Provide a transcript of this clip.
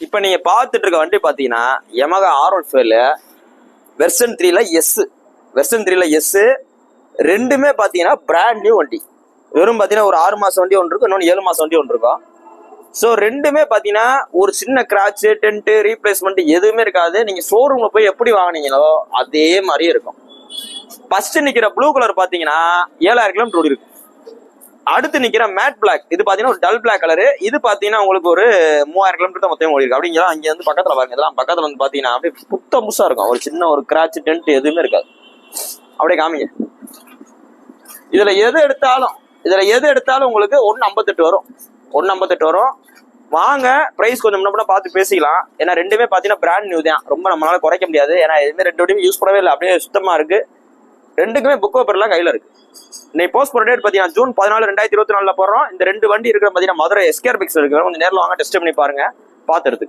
இப்போ நீங்க பார்த்துட்டு இருக்க வண்டி பார்த்தீங்கன்னா Yamaha R15 வெர்ஷன் 3ல எஸ் ரெண்டுமே பார்த்தீங்கன்னா பிராண்ட் நியூ வண்டி. வெறும் பார்த்தீங்கன்னா ஒரு 6 மாசம் வண்டி ஒன்று இருக்கும், இன்னொன்று 7 மாசம் வண்டி ஒன்று இருக்கும். ஸோ ரெண்டுமே பார்த்தீங்கன்னா ஒரு சின்ன கிராட்ச் டென்ட் ரீப்ளேஸ்மெண்ட் எதுவுமே இருக்காது. நீங்க ஷோரூம்ல போய் எப்படி வாங்கினீங்களோ அதே மாதிரியே இருக்கும். ஃபர்ஸ்ட் நிக்கிற ப்ளூ கலர் பார்த்தீங்கன்னா 7000 கிலோமீட்டர் ஓடி இருக்கு. அடுத்து நிக்கிற மேட் பிளாக் இது பாத்தீங்கன்னா ஒரு டல் பிளாக் கலரு. இது பாத்தீங்கன்னா உங்களுக்கு ஒரு 3000 கிலோமீட்டர் தான் மொத்தம் ஓடி இருக்கு. அப்படிங்கிற அங்க வந்து பக்கத்துல பாருங்க, இதெல்லாம் பக்கத்துல வந்து பாத்தீங்கன்னா அப்படியே புத்த புதுசா இருக்கும். ஒரு சின்ன ஒரு கிராட்ச் டென்ட் எதுவுமே இருக்காது. அப்படியே காமிங்க. இதுல எது எடுத்தாலும் உங்களுக்கு 158 வரும். 158 வரும். வாங்க பிரைஸ் கொஞ்சம் முன்ன பார்த்து பேசிக்கலாம். ஏன்னா ரெண்டுமே பாத்தீங்கன்னா பிராண்ட் நியூ தான், ரொம்ப நம்மளால குறைக்க முடியாது. ஏன்னா எதுவுமே ரெண்டு வண்டியுமே யூஸ் பண்ணவே இல்லை, அப்படியே சுத்தமா இருக்கு. ரெண்டுக்குமே புக் பேப்பர்லாம் கையில இருக்கு. இன்னைக்கு போஸ்ட் போற டேட் பாத்தீங்கன்னா ஜூன் 14 2024 போடுறோம். இந்த ரெண்டு வண்டி இருக்கிற பாத்தீங்கன்னா மதுரை SKR பிக்ஸ் இருக்கு. கொஞ்சம் நேரில் வாங்க, டெஸ்ட் பண்ணி பாருங்க, பார்த்து எடுத்து